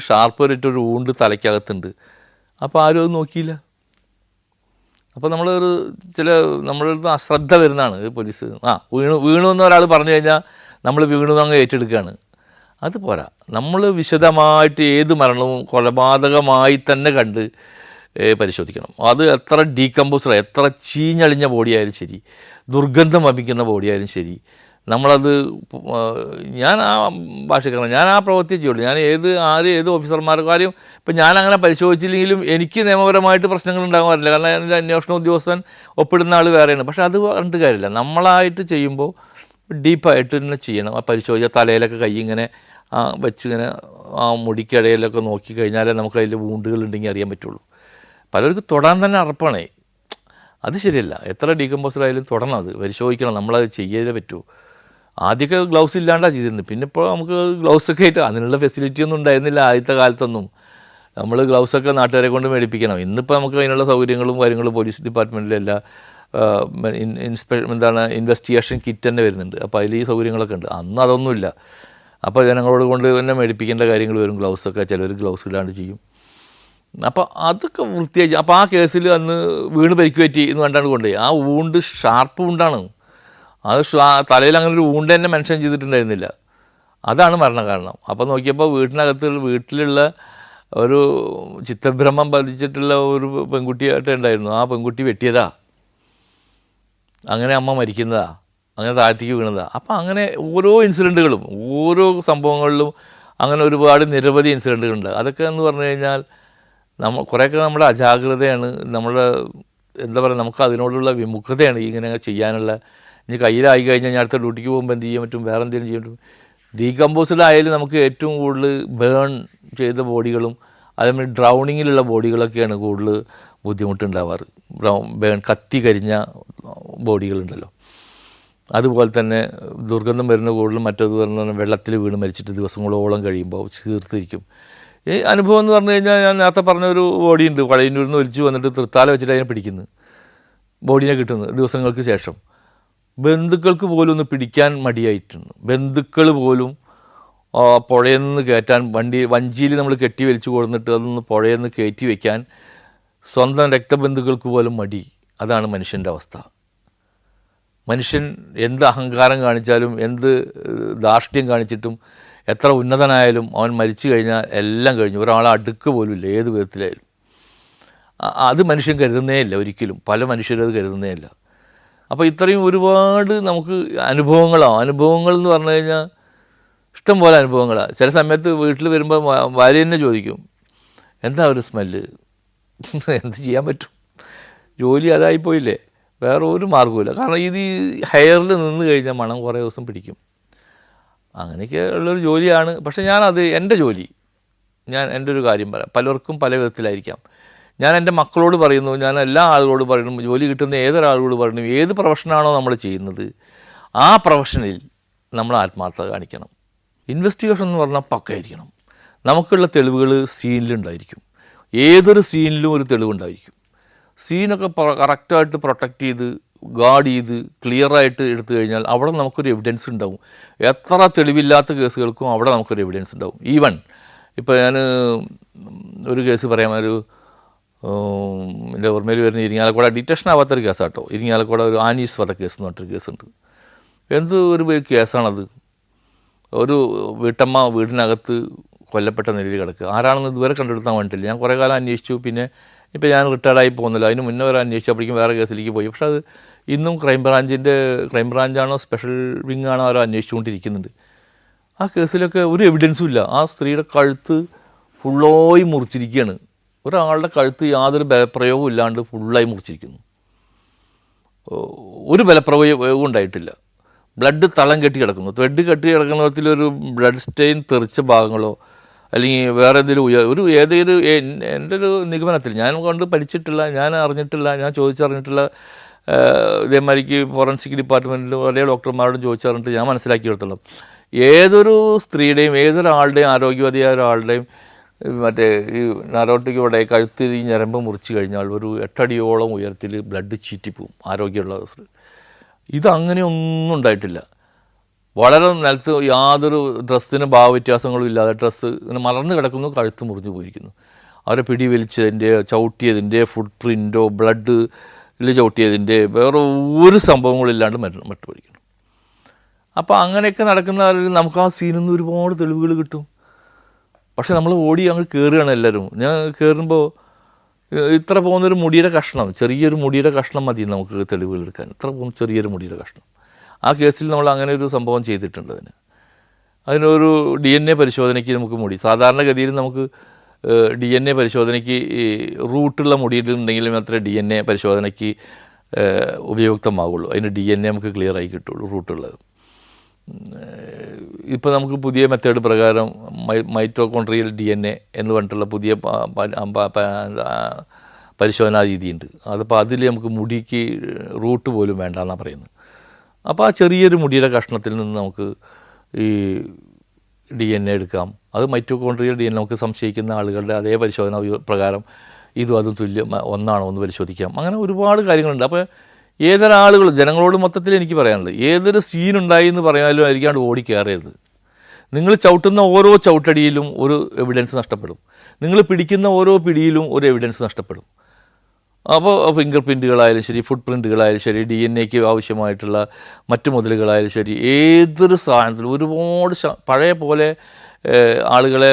ഷാർപ്പ് വരിട്ടൊരു ഊണ്ട് തലയ്ക്കകത്തുണ്ട്. അപ്പോൾ ആരും അത് നോക്കിയില്ല. അപ്പോൾ നമ്മളുടെ അടുത്ത് അശ്രദ്ധ വരുന്നതാണ് പോലീസ്. വീണു എന്ന് ഒരാൾ പറഞ്ഞു കഴിഞ്ഞാൽ നമ്മൾ വീണു അങ്ങ് ഏറ്റെടുക്കുകയാണ്. അത് പോരാ. നമ്മൾ വിശദമായിട്ട് ഏത് മരണവും കൊലപാതകമായി തന്നെ കണ്ട് പരിശോധിക്കണം. അത് എത്ര ഡീകമ്പോസ്ഡ്, എത്ര ചീഞ്ഞളിഞ്ഞ ബോഡിയായാലും ശരി, ദുർഗന്ധം വമിക്കുന്ന ബോഡിയായാലും ശരി, നമ്മളത് ഞാൻ ആ ഭാഷക്കാരൻ, ഞാൻ ആ പ്രവൃത്തി ചെയ്യുള്ളൂ. ഞാൻ ഏത് ഓഫീസർമാർക്കാരും ഇപ്പം ഞാനങ്ങനെ പരിശോധിച്ചില്ലെങ്കിലും എനിക്ക് നിയമപരമായിട്ട് പ്രശ്നങ്ങൾ ഉണ്ടാകാറില്ല. കാരണം എൻ്റെ അന്വേഷണ ഉദ്യോഗസ്ഥൻ ഒപ്പിടുന്ന ആൾ വേറെയാണ്. പക്ഷേ അത് പറഞ്ഞിട്ട് കാര്യമില്ല. നമ്മളായിട്ട് ചെയ്യുമ്പോൾ ഡീപ്പായിട്ട് തന്നെ ചെയ്യണം. ആ പരിശോധിച്ച തലയിലൊക്കെ കൈ ഇങ്ങനെ വെച്ചിങ്ങനെ ആ മുടിക്കിടയിലൊക്കെ നോക്കിക്കഴിഞ്ഞാലേ നമുക്ക് അതിൽ വൂണ്ടുകളുണ്ടെങ്കിൽ അറിയാൻ പറ്റുള്ളൂ. പലർക്ക് തൊടാൻ തന്നെ അറപ്പാണേ. അത് ശരിയല്ല. എത്ര ഡീകമ്പോസ്ഡ് ആയാലും തൊടണം, അത് പരിശോധിക്കണം. നമ്മളത് ചെയ്തേ പറ്റൂ. ആദ്യമൊക്കെ ഗ്ലൗസ് ഇല്ലാണ്ടാണ് ചെയ്തിരുന്നത്. പിന്നെ ഇപ്പോൾ നമുക്ക് ഗ്ലൗസൊക്കെ ആയിട്ട് അതിനുള്ള ഫെസിലിറ്റി ഒന്നും ഉണ്ടായിരുന്നില്ല ആദ്യത്തെ കാലത്തൊന്നും. നമ്മൾ ഗ്ലൗസൊക്കെ നാട്ടുകാരെ കൊണ്ട് മേടിപ്പിക്കണം. ഇന്നിപ്പോൾ നമുക്ക് അതിനുള്ള സൗകര്യങ്ങളും കാര്യങ്ങളും പോലീസ് ഡിപ്പാർട്ട്മെൻറ്റിലെല്ലാം ഇൻവെസ്റ്റിഗേഷൻ കിറ്റ് തന്നെ വരുന്നുണ്ട്. അപ്പോൾ അതിൽ ഈ സൗകര്യങ്ങളൊക്കെ ഉണ്ട്. അന്ന് അതൊന്നുമില്ല. അപ്പോൾ ജനങ്ങളോട് കൊണ്ട് തന്നെ മേടിപ്പിക്കേണ്ട കാര്യങ്ങൾ വരും. ഗ്ലൗസൊക്കെ ചിലർ ഗ്ലൗസ് ഇല്ലാണ്ട് ചെയ്യും. അപ്പോൾ അതൊക്കെ വൃത്തിയായി. അപ്പോൾ ആ കേസിൽ അന്ന് വീണ് പരിക്ക് പറ്റി എന്ന് കണ്ടാണ് കൊണ്ടുപോയി. ആ ഊണ്ട് ഷാർപ്പ് ഊണ്ടാണ്. അത് തലയിൽ അങ്ങനെ ഒരു ഊണ്ട് തന്നെ മെൻഷൻ ചെയ്തിട്ടുണ്ടായിരുന്നില്ല. അതാണ് മരണകാരണം. അപ്പോൾ നോക്കിയപ്പോൾ വീട്ടിലുള്ള ഒരു ചിത്തഭ്രമം ബാധിച്ചിട്ടുള്ള ഒരു പെൺകുട്ടിയായിട്ട് ഉണ്ടായിരുന്നു. ആ പെൺകുട്ടി വെട്ടിയതാ, അങ്ങനെ അമ്മ മരിക്കുന്നതാ, അങ്ങനെ താഴ്ത്തിക്ക് വീണതാ. അപ്പോൾ അങ്ങനെ ഓരോ ഇൻസിഡൻറ്റുകളും ഓരോ സംഭവങ്ങളിലും അങ്ങനെ ഒരുപാട് നിരവധി ഇൻസിഡൻറ്റുകളുണ്ട്. അതൊക്കെ എന്ന് പറഞ്ഞു കഴിഞ്ഞാൽ കുറേയൊക്കെ നമ്മുടെ അജാഗ്രതയാണ്, നമ്മുടെ എന്താ പറയുക, നമുക്ക് അതിനോടുള്ള വിമുഖതയാണ് ഇങ്ങനെ ചെയ്യാനുള്ള. ഇനി കയ്യിലായി കഴിഞ്ഞാൽ ഞാൻ അടുത്ത ഡ്യൂട്ടിക്ക് പോകുമ്പോൾ എന്ത് ചെയ്യാൻ പറ്റും, വേറെ എന്തെങ്കിലും ചെയ്യാൻ പറ്റും. ഡീകമ്പോസ്ഡ് ആയാലും നമുക്ക് ഏറ്റവും കൂടുതൽ ബേൺ ചെയ്ത ബോഡികളും അതേമാതിരി ഡ്രൗണിങ്ങിലുള്ള ബോഡികളൊക്കെയാണ് കൂടുതൽ ബുദ്ധിമുട്ടുണ്ടാവാറ്. ബേൺ കത്തി കരിഞ്ഞ ബോഡികളുണ്ടല്ലോ. അതുപോലെ തന്നെ ദുർഗന്ധം വരുന്ന കൂടുതലും മറ്റേത് പറഞ്ഞാൽ വെള്ളത്തിൽ വീണ് മരിച്ചിട്ട് ദിവസങ്ങളോളം കഴിയുമ്പോൾ ചീർത്തിരിക്കും. ഈ അനുഭവം എന്ന് പറഞ്ഞു കഴിഞ്ഞാൽ ഞാൻ നേരത്തെ പറഞ്ഞൊരു ബോഡിയുണ്ട്, പഴയന്നൂരിൽ നിന്ന് ഒലിച്ച് വന്നിട്ട് തൃത്താല വെച്ചിട്ട് അതിനെ പിടിക്കുന്നു, ബോഡീനെ കിട്ടുന്നത് ദിവസങ്ങൾക്ക് ശേഷം. ബന്ധുക്കൾക്ക് പോലും ഒന്ന് പിടിക്കാൻ മടിയായിട്ടുണ്ട്. ബന്ധുക്കൾ പോലും പുഴയിൽ നിന്ന് കയറ്റാൻ വഞ്ചിയിൽ നമ്മൾ കെട്ടി വലിച്ചു കൊടുത്തിട്ട് അതൊന്ന് പുഴയിൽ നിന്ന് കയറ്റി വയ്ക്കാൻ സ്വന്തം രക്തബന്ധുക്കൾക്ക് പോലും മടി. അതാണ് മനുഷ്യൻ്റെ അവസ്ഥ. മനുഷ്യൻ എന്ത് അഹങ്കാരം കാണിച്ചാലും എന്ത് ധാർഷ്ട്യം കാണിച്ചിട്ടും എത്ര ഉന്നതനായാലും അവൻ മരിച്ചു കഴിഞ്ഞാൽ എല്ലാം കഴിഞ്ഞു. ഒരാളെ അടുക്ക് പോലും ഇല്ല ഏത് വിധത്തിലായാലും. അത് മനുഷ്യൻ കരുതുന്നേ ഇല്ല ഒരിക്കലും. പല മനുഷ്യരും അത് കരുതുന്നേ ഇല്ല. അപ്പോൾ ഇത്രയും ഒരുപാട് നമുക്ക് അനുഭവങ്ങൾ എന്ന് പറഞ്ഞു കഴിഞ്ഞാൽ ഇഷ്ടം പോലെ അനുഭവങ്ങളാണ്. ചില സമയത്ത് വീട്ടിൽ വരുമ്പോൾ ഭാര്യ തന്നെ ചോദിക്കും, എന്താ ഒരു സ്മെല്ല്, എന്ത് ചെയ്യാൻ പറ്റും, ജോലി അതായിപ്പോയില്ലേ, വേറെ ഒരു മാർഗ്ഗമില്ല. കാരണം ഇത് ഈ ഹെയറിൽ നിന്ന് കഴിഞ്ഞാൽ മണം കുറേ ദിവസം പിടിക്കും. അങ്ങനെയൊക്കെ ഉള്ളൊരു ജോലിയാണ്. പക്ഷേ ഞാനത് എൻ്റെ ജോലി, എൻ്റെ ഒരു കാര്യം പറയാം. പലർക്കും പല വിധത്തിലായിരിക്കാം. ഞാൻ എൻ്റെ മക്കളോട് പറയുന്നു, ഞാൻ എല്ലാ ആളുകളോട് പറയുന്നു, ജോലി കിട്ടുന്ന ഏതൊരാളോട് പറയുന്നു, ഏത് പ്രൊഫഷനാണോ നമ്മൾ ചെയ്യുന്നത് ആ പ്രൊഫഷനിൽ നമ്മൾ ആത്മാർത്ഥത കാണിക്കണം. ഇൻവെസ്റ്റിഗേഷൻ എന്ന് പറഞ്ഞാൽ പക്കയായിരിക്കണം. നമുക്കുള്ള തെളിവുകൾ സീനിലുണ്ടായിരിക്കും. ഏതൊരു സീനിലും ഒരു തെളിവുണ്ടായിരിക്കും. സീനൊക്കെ കറക്റ്റായിട്ട് പ്രൊട്ടക്റ്റ് ചെയ്ത് ഗാർഡ് ചെയ്ത് ക്ലിയറായിട്ട് എടുത്തു കഴിഞ്ഞാൽ അവിടെ നമുക്കൊരു എവിഡൻസ് ഉണ്ടാവും. എത്ര തെളിവില്ലാത്ത കേസുകൾക്കും അവിടെ നമുക്കൊരു എവിഡൻസ് ഉണ്ടാവും. ഈവൻ ഇപ്പോൾ ഞാൻ ഒരു കേസ് പറയാം. എൻ്റെ ഓർമ്മയിൽ വരുന്ന ഇരിങ്ങാലക്കുട ഡിറ്റക്ഷൻ ആവാത്തൊരു കേസാട്ടോ. ഇരിങ്ങാലക്കുട ഒരു ആനീസ് വധക്കേസ് എന്ന് പറഞ്ഞൊരു കേസുണ്ട്. എന്ത് ഒരു കേസാണത്. ഒരു വീട്ടമ്മ വീടിനകത്ത് കൊല്ലപ്പെട്ട നിലയിൽ കിടക്കുക. ആരാണെന്ന് ഇതുവരെ കണ്ടെടുത്താൻ വേണ്ടിയില്ല. ഞാൻ കുറേ കാലം അന്വേഷിച്ചു. പിന്നെ ഇപ്പോൾ ഞാൻ റിട്ടയർഡായി പോകുന്നില്ല. അതിന് മുന്നേ വരെ അന്വേഷിച്ചപ്പോഴേക്കും വേറെ കേസിലേക്ക് പോയി. പക്ഷേ അത് ഇന്നും ക്രൈംബ്രാഞ്ചാണോ സ്പെഷ്യൽ വിങ് ആണോ ആരോ അന്വേഷിച്ചുകൊണ്ടിരിക്കുന്നുണ്ട്. ആ കേസിലൊക്കെ ഒരു എവിഡൻസും ഇല്ല. ആ സ്ത്രീയുടെ കഴുത്ത് ഫുള്ളായി മുറിച്ചിരിക്കുകയാണ്. ഒരാളുടെ കഴുത്ത് യാതൊരു ബലപ്രയോഗവും ഇല്ലാണ്ട് ഫുള്ളായി മുറിച്ചിരിക്കുന്നു. ഒരു ബലപ്രയോഗവും ഉണ്ടായിട്ടില്ല. ബ്ലഡ് തളം കെട്ടി കിടക്കുന്നു. ത്രെഡ് കെട്ടി കിടക്കുന്ന വിധത്തിലൊരു ബ്ലഡ് സ്റ്റെയിൻ തെറിച്ച ഭാഗങ്ങളോ അല്ലെങ്കിൽ വേറെ എന്തെങ്കിലും ഏതെങ്കിലും എൻ്റെ ഒരു നിഗമനത്തിൽ ഞാൻ കൊണ്ട് പഠിച്ചിട്ടില്ല, ഞാൻ അറിഞ്ഞിട്ടില്ല, ഞാൻ ചോദിച്ചറിഞ്ഞിട്ടില്ല. ഇതേമാതിരിക്ക് ഫോറൻസിക് ഡിപ്പാർട്ട്മെൻറ്റിൽ വലിയ ഡോക്ടർമാരോടും ചോദിച്ചറിഞ്ഞിട്ട് ഞാൻ മനസ്സിലാക്കിയെടുത്തോളം ഏതൊരു സ്ത്രീയുടെയും ഏതൊരാളുടെയും ആരോഗ്യവതിയായ ഒരാളുടെയും മറ്റേ ഈ നരോട്ടിക്കോടെ കഴുത്തിൽ ഈ ഞരമ്പ് മുറിച്ച് കഴിഞ്ഞാൽ ഒരു 8 അടിയോളം ഉയരത്തിൽ ബ്ലഡ് ചീറ്റിപ്പോവും ആരോഗ്യമുള്ള സ്ത്രീ. ഇതങ്ങനെയൊന്നും ഉണ്ടായിട്ടില്ല. വളരെ നിലത്ത് യാതൊരു ഡ്രസ്സിന് ഭാവവ്യത്യാസങ്ങളും ഇല്ലാതെ ഡ്രസ്സ് ഇങ്ങനെ മലർന്ന് കിടക്കുന്നു, കഴുത്ത് മുറിഞ്ഞു പോയിരിക്കുന്നു. അവരെ പിടി വലിച്ചതിൻ്റെ ചവിട്ടിയതിൻ്റെ ഫുട് പ്രിൻറ്റോ ബ്ലഡിൽ ചവിട്ടിയതിൻ്റെ വേറെ ഒരു സംഭവങ്ങളില്ലാണ്ട് മറ്റുപിടിക്കുന്നു. അപ്പോൾ അങ്ങനെയൊക്കെ നടക്കുന്ന നമുക്ക് ആ സീനിൽ നിന്ന് ഒരുപാട് തെളിവുകൾ കിട്ടും. പക്ഷെ നമ്മൾ ഓടി അങ്ങ് കയറുകയാണ് എല്ലാവരും. ഞാൻ കയറുമ്പോൾ ഇത്ര പോകുന്നൊരു മുടിയുടെ കഷ്ണം, ചെറിയൊരു മുടിയുടെ കഷ്ണം മതി നമുക്ക് തെളിവുകൾ എടുക്കാൻ. ഇത്ര പോകുന്ന ചെറിയൊരു മുടിയുടെ കഷ്ണം. ആ കേസിൽ നമ്മൾ അങ്ങനെ ഒരു സംഭവം ചെയ്തിട്ടുണ്ട്. അതിനൊരു DNA പരിശോധനയ്ക്ക് നമുക്ക് സാധാരണഗതിയിൽ നമുക്ക് DNA പരിശോധനയ്ക്ക് ഈ റൂട്ടുള്ള മുടിയിലുണ്ടെങ്കിലും മാത്രമേ DNA പരിശോധനയ്ക്ക് ഉപയുക്തമാകുള്ളൂ. അതിന് DNA നമുക്ക് ക്ലിയറായി കിട്ടുള്ളൂ റൂട്ടുള്ളത്. ഇപ്പോൾ നമുക്ക് പുതിയ മെത്തേഡ് പ്രകാരം മൈറ്റോകോൺട്രിയൽ DNA എന്ന് പറഞ്ഞിട്ടുള്ള പുതിയ പരിശോധനാ രീതിയുണ്ട്. അതിപ്പോൾ അതിൽ നമുക്ക് മുടിക്ക് റൂട്ട് പോലും വേണ്ട എന്നാണ് പറയുന്നത്. അപ്പോൾ ആ ചെറിയൊരു മുടിയുടെ കഷ്ണത്തിൽ നിന്ന് നമുക്ക് ഈ DNA എടുക്കാം. അത് മൈറ്റോകോൺട്രിയൽ DNA നമുക്ക് സംശയിക്കുന്ന ആളുകളുടെ അതേ പരിശോധന പ്രകാരം അതും തുല്യം ഒന്നാണോ എന്ന് പരിശോധിക്കാം. അങ്ങനെ ഒരുപാട് കാര്യങ്ങളുണ്ട്. അപ്പോൾ ഏതൊരാളുകളും ജനങ്ങളോട് മൊത്തത്തിൽ എനിക്ക് പറയാനുള്ളത്, ഏതൊരു സീനുണ്ടായി എന്ന് പറയാനും ആയിരിക്കാണ്ട് ഓടിക്കയറരുത്. നിങ്ങൾ ചവിട്ടുന്ന ഓരോ ചവിട്ടടിയിലും ഒരു എവിഡൻസ് നഷ്ടപ്പെടും. നിങ്ങൾ പിടിക്കുന്ന ഓരോ പിടിയിലും ഒരു എവിഡൻസ് നഷ്ടപ്പെടും. അപ്പോൾ ഫിംഗർ പ്രിൻറ്റുകളായാലും ശരി, ഫുട് പ്രിൻറ്റുകളായാലും ശരി, DNAക്ക് ആവശ്യമായിട്ടുള്ള മറ്റു മുതലുകളായാലും ശരി, ഏതൊരു സാധനത്തിലും ഒരുപാട് പഴയ പോലെ ആളുകളെ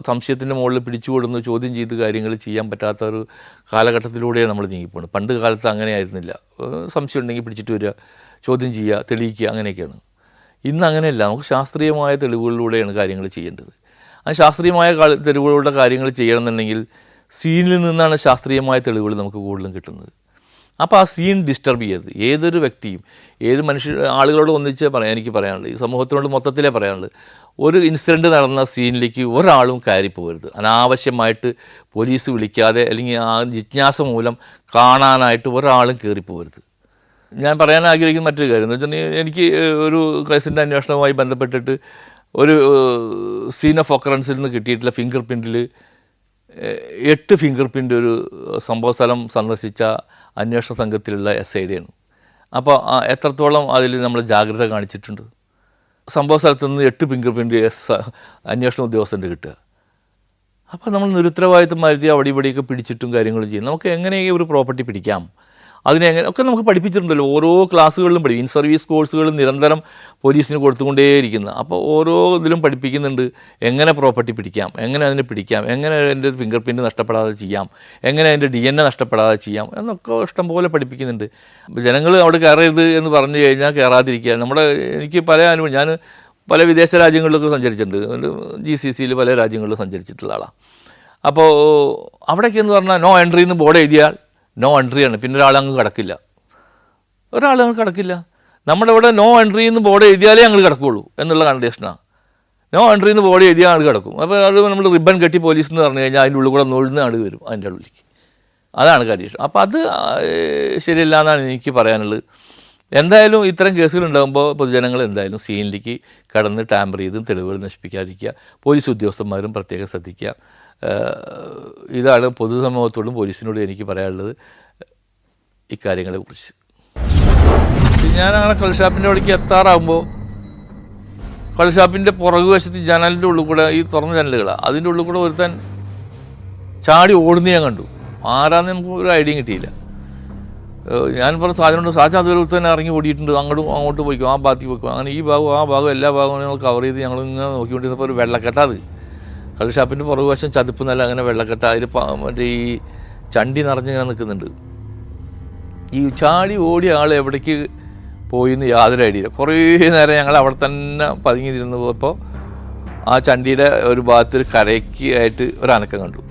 സംശയത്തിൻ്റെ മുകളിൽ പിടിച്ചുകൊടുന്ന് ചോദ്യം ചെയ്ത് കാര്യങ്ങൾ ചെയ്യാൻ പറ്റാത്ത ഒരു കാലഘട്ടത്തിലൂടെയാണ് നമ്മൾ നീങ്ങിപ്പോകുന്നത്. പണ്ട് കാലത്ത് അങ്ങനെ ആയിരുന്നില്ല. സംശയം ഉണ്ടെങ്കിൽ പിടിച്ചിട്ട് വരിക, ചോദ്യം ചെയ്യുക, തെളിയിക്കുക, അങ്ങനെയൊക്കെയാണ്. ഇന്ന് അങ്ങനെയല്ല. നമുക്ക് ശാസ്ത്രീയമായ തെളിവുകളിലൂടെയാണ് കാര്യങ്ങൾ ചെയ്യേണ്ടത്. ആ ശാസ്ത്രീയമായ തെളിവുകളുടെ കാര്യങ്ങൾ ചെയ്യണമെന്നുണ്ടെങ്കിൽ സീനിൽ നിന്നാണ് ശാസ്ത്രീയമായ തെളിവുകൾ നമുക്ക് കൂടുതലും കിട്ടുന്നത്. അപ്പോൾ ആ സീൻ ഡിസ്റ്റർബ് ചെയ്യരുത്. ഏതൊരു വ്യക്തിയും ഏത് ആളുകളോട് ഒന്നിച്ച് എനിക്ക് പറയാനുള്ളത്, ഈ സമൂഹത്തിനോട് മൊത്തത്തിലേ പറയാനുള്ളത്, ഒരു ഇൻസിഡൻറ്റ് നടന്ന സീനിലേക്ക് ഒരാളും കയറി പോകരുത്. അനാവശ്യമായിട്ട് പോലീസ് വിളിക്കാതെ അല്ലെങ്കിൽ ആ ജിജ്ഞാസ മൂലം കാണാനായിട്ട് ഒരാളും കയറി പോകരുത്. ഞാൻ പറയാൻ ആഗ്രഹിക്കുന്ന മറ്റൊരു കാര്യം എന്ന് വെച്ചിട്ടുണ്ടെങ്കിൽ, എനിക്ക് ഒരു കേസിൻ്റെ അന്വേഷണവുമായി ബന്ധപ്പെട്ടിട്ട് ഒരു സീൻ ഓഫ് ഒക്കറൻസിൽ നിന്ന് കിട്ടിയിട്ടുള്ള ഫിംഗർ പ്രിൻറ്റിൽ 8 ഫിംഗർ പ്രിൻ്റ് ഒരു സംഭവ സ്ഥലം സന്ദർശിച്ച അന്വേഷണ സംഘത്തിലുള്ള SID ആണ്. അപ്പോൾ എത്രത്തോളം അതിൽ നമ്മൾ ജാഗ്രത കാണിച്ചിട്ടുണ്ട്. സംഭവ സ്ഥലത്ത് നിന്ന് 8 ഫിംഗർ പ്രിൻ്റ് അന്വേഷണ ഉദ്യോഗസ്ഥൻ്റെ കിട്ടുക. അപ്പോൾ നമ്മൾ നിരുത്തരവാദിത്വം വരുത്തി അവിടെ ഇവിടെയൊക്കെ പിടിച്ചിട്ടും കാര്യങ്ങളും ചെയ്യും. നമുക്ക് എങ്ങനെ ഒരു പ്രോപ്പർട്ടി പിടിക്കാം, അതിനെങ്ങനെ ഒക്കെ നമുക്ക് പഠിപ്പിച്ചിട്ടുണ്ടല്ലോ. ഓരോ ക്ലാസ്സുകളിലും ഇൻ സർവീസ് കോഴ്സുകളും നിരന്തരം പോലീസിന് കൊടുത്തുകൊണ്ടേയിരിക്കുന്നത്. അപ്പോൾ ഓരോ ഇതിലും പഠിപ്പിക്കുന്നുണ്ട് എങ്ങനെ പ്രോപ്പർട്ടി പിടിക്കാം, എങ്ങനെ അതിനെ പിടിക്കാം, എങ്ങനെ അതിൻ്റെ ഫിംഗർ പ്രിൻറ്റ് നഷ്ടപ്പെടാതെ ചെയ്യാം, എങ്ങനെ അതിൻ്റെ DNA നഷ്ടപ്പെടാതെ ചെയ്യാം എന്നൊക്കെ ഇഷ്ടംപോലെ പഠിപ്പിക്കുന്നുണ്ട്. ജനങ്ങൾ അവിടെ കയറരുത് എന്ന് പറഞ്ഞു കഴിഞ്ഞാൽ കയറാതിരിക്കുക. എനിക്ക് പല അനുഭവം, ഞാൻ പല വിദേശ രാജ്യങ്ങളിലൊക്കെ സഞ്ചരിച്ചിട്ടുണ്ട്. GCCയിൽ പല രാജ്യങ്ങളിലും സഞ്ചരിച്ചിട്ടുള്ള ആളാണ്. അപ്പോൾ അവിടേക്ക് എന്ന് പറഞ്ഞാൽ നോ എൻട്രി എന്ന് ബോർഡ് എഴുതിയാൽ നോ എൻട്രിയാണ്, പിന്നെ ഒരാളങ്ങ് കിടക്കില്ല. നമ്മുടെ ഇവിടെ നോ എൻട്രി എന്ന് ബോർഡ് എഴുതിയാലേ ഞങ്ങൾ കിടക്കുകയുള്ളൂ എന്നുള്ള കണ്ടീഷനാണ്. നോ എൻട്രി എന്ന് ബോർഡ് എഴുതിയാൽ ആൾ കിടക്കും. അപ്പോൾ അത് നമ്മൾ റിബൺ കെട്ടി പോലീസ് എന്ന് പറഞ്ഞു കഴിഞ്ഞാൽ അതിൻ്റെ ഉള്ളിൽ കൂടെ നൊഴുന്ന ആൾ വരും അതിൻ്റെ ഉള്ളിലേക്ക്. അതാണ് കണ്ടീഷൻ. അപ്പോൾ അത് ശരിയല്ല എന്നാണ് എനിക്ക് പറയാനുള്ളത്. എന്തായാലും ഇത്തരം കേസുകൾ ഉണ്ടാകുമ്പോൾ പൊതുജനങ്ങൾ എന്തായാലും സീനിലേക്ക് കടന്ന് ടാമ്പർ ചെയ്തും തെളിവുകൾ നശിപ്പിക്കാതിരിക്കുക. പോലീസ് ഉദ്യോഗസ്ഥന്മാരും പ്രത്യേകം ശ്രദ്ധിക്കുക. ഇതാണ് പൊതുസമൂഹത്തോടും പോലീസിനോടും എനിക്ക് പറയാനുള്ളത് ഇക്കാര്യങ്ങളെക്കുറിച്ച്. ഞാനങ്ങനെ കള്ളുഷാപ്പിൻ്റെ അവിടേക്ക് എത്താറാകുമ്പോൾ കള്ളുഷാപ്പിൻ്റെ പുറകുവശത്ത് ജനലിൻ്റെ ഉള്ളിൽ കൂടെ, ഈ തുറന്ന ജനലുകളാണ്, അതിൻ്റെ ഉള്ളിൽ കൂടെ ഒരുത്തൻ ചാടി ഓടുന്ന ഞാൻ കണ്ടു. ആരാന്ന് നമുക്ക് ഒരു ഐഡിയയും കിട്ടിയില്ല. ഞാൻ പറഞ്ഞു സാധനമുണ്ട്, അതുവരെ ഒരുത്തന്നെ ഇറങ്ങി ഓടിയിട്ടുണ്ട്, അങ്ങോട്ട് പോയിക്കും, ആ ഭാഗത്തേക്ക് പോയിക്കും. അങ്ങനെ ഈ ഭാഗവും ആ ഭാഗവും എല്ലാ ഭാഗവും ഞങ്ങൾ കവർ ചെയ്ത് ഞങ്ങളിങ്ങനെ നോക്കിക്കൊണ്ടിരുന്നപ്പോൾ ഒരു വെള്ളക്കെട്ട, അത് കള്ളുഷാപ്പിൻ്റെ പുറകുവശം ചതുപ്പ് നല്ല അങ്ങനെ വെള്ളക്കെട്ട, അതിൽ മറ്റേ ഈ ചണ്ടി നിറഞ്ഞിങ്ങനെ നിൽക്കുന്നുണ്ട്. ഈ ചാടി ഓടിയ ആൾ എവിടേക്ക് പോയിന്ന് യാതൊരു ഐഡിയയില്ല. കുറേ നേരം ഞങ്ങൾ അവിടെ തന്നെ പതുങ്ങി ഇരുന്ന് പോയപ്പോൾ ആ ചണ്ടിയുടെ ഒരു ഭാഗത്തൊരു കരയ്ക്ക് ആയിട്ട് ഒരു അനക്കം കണ്ടു.